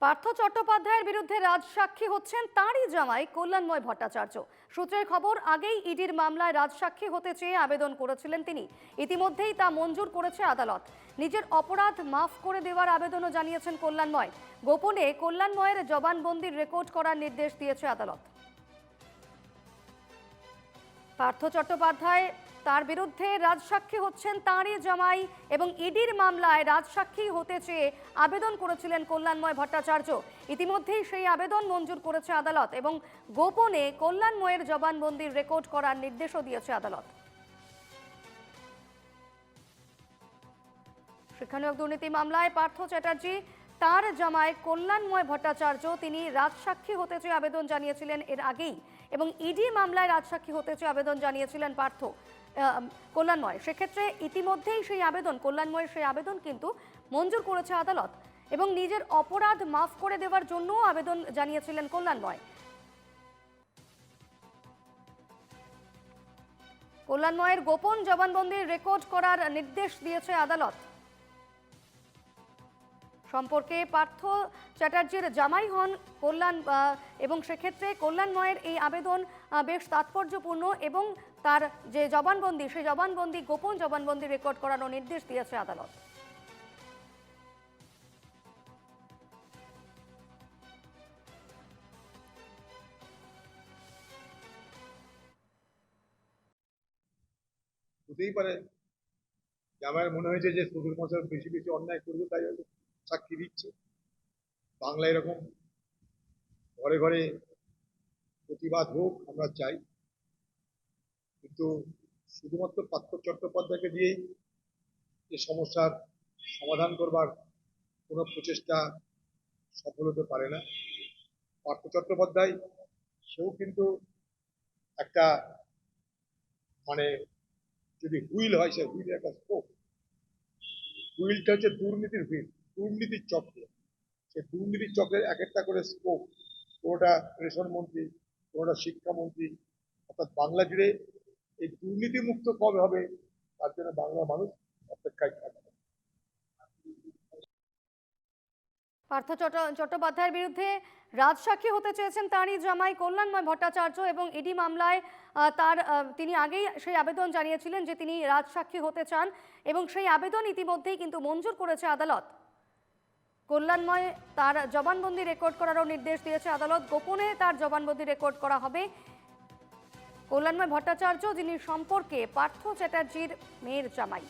পার্থ চট্টোপাধ্যায়ের বিরুদ্ধে রাজসাক্ষী হচ্ছেন তাঁরই জামাই কল্যাণময় ভট্টাচার্য। সূত্রের খবর, আগেই ইডির মামলায় রাজসাক্ষী হতে চেয়ে আবেদন করেছিলেন তিনি। ইতিমধ্যেই তা মঞ্জুর করেছে আদালত। নিজের অপরাধ মাফ করে দেওয়ার আবেদনও জানিয়েছেন কল্যাণময়। গোপনে কল্যাণময়ের জবানবন্দির রেকর্ড করার নির্দেশ দিয়েছে আদালত। পার্থ চট্টোপাধ্যায় তার বিরুদ্ধে রাজসাক্ষী হচ্ছেন তাঁরই জামাই এবং ইডির মামলায় রাজসাক্ষী হতে চেয়ে আবেদন করেছিলেন কল্যাণময় ভট্টাচার্য। ইতিমধ্যেই সেই আবেদন মঞ্জুর করেছে আদালত এবং গোপনে কল্যাণময়ের জবানবন্দির রেকর্ড করার নির্দেশও দিয়েছে আদালত। শিক্ষানিয়োগ দুর্নীতি মামলায় পার্থ চ্যাটার্জি তার জামাই কল্যাণময় ভট্টাচার্য তিনি রাজসাক্ষী হতে চেয়ে আবেদন জানিয়েছিলেন এর আগেই, এবং ইডি মামলায় রাজসাক্ষী হতে চেয়ে আবেদন জানিয়েছিলেন কল্যাণময়। সেক্ষেত্রে ইতিমধ্যেই সেই আবেদন, কল্যাণময়ের সেই আবেদন কিন্তু মঞ্জুর করেছে আদালত এবং নিজের অপরাধ মাফ করে দেওয়ার জন্যও আবেদন জানিয়েছিলেন কল্যাণময়। কল্যাণময়ের গোপন জবানবন্দির রেকর্ড করার নির্দেশ দিয়েছে আদালত। সম্পর্কে পার্থ চ্যাটার্জির জামাই হন কল্যাণ, এবং সেক্ষেত্রে কল্যাণময়ের এই আবেদন বেশ তাৎপর্যপূর্ণ এবং তার যে জবানবন্দি, সেই জবানবন্দি গোপন জবানবন্দি রেকর্ড করারও নির্দেশ দিয়েছে আদালত। হতেই পারে জামাইয়ের মনে হয়েছে যে শ্বশুর মশাই বেশি বেশি অন্যায় করবে, তাই হয়তো সাক্ষী দিচ্ছে। বাংলা এরকম ঘরে ঘরে প্রতিবাদ হোক, আমরা চাই, কিন্তু শুধুমাত্র পার্থ চট্টোপাধ্যায়কে দিয়েই এই সমস্যার সমাধান করবার কোনো প্রচেষ্টা সফল হতে পারে না। পার্থ চট্টোপাধ্যায় সেও কিন্তু একটা মানে যদি হুইল হয়, সে হুইলের একটা স্কোপ। হুইলটা হচ্ছে দুর্নীতির হুইল, দুর্নীতির চক্র। সে দুর্নীতির চক্রের এক একটা করে স্কোপ, কোনোটা রেশন মন্ত্রী, কোনোটা শিক্ষামন্ত্রী, অর্থাৎ বাংলা জুড়ে এই দুর্নীতি মুক্ত কবে হবে তার জন্য বাংলার মানুষ অপেক্ষায় থাকবে। পার্থ চট্টোপাধ্যায়ের বিরুদ্ধে রাজসাক্ষী হতে চেয়েছেন তাঁরই জামাই কল্যাণময় ভট্টাচার্য এবং ইডি মামলায় তিনি আগেই সেই আবেদন জানিয়েছিলেন যে তিনি রাজসাক্ষী হতে চান এবং সেই আবেদন ইতিমধ্যেই কিন্তু মঞ্জুর করেছে আদালত। কল্যাণময় তার জবানবন্দি রেকর্ড করারও নির্দেশ দিয়েছে আদালত। গোপনে তার জবানবন্দি রেকর্ড করা হবে। কল্যাণময় ভট্টাচার্য যিনি সম্পর্কে পার্থ চ্যাটার্জির মেয়ের জামাই।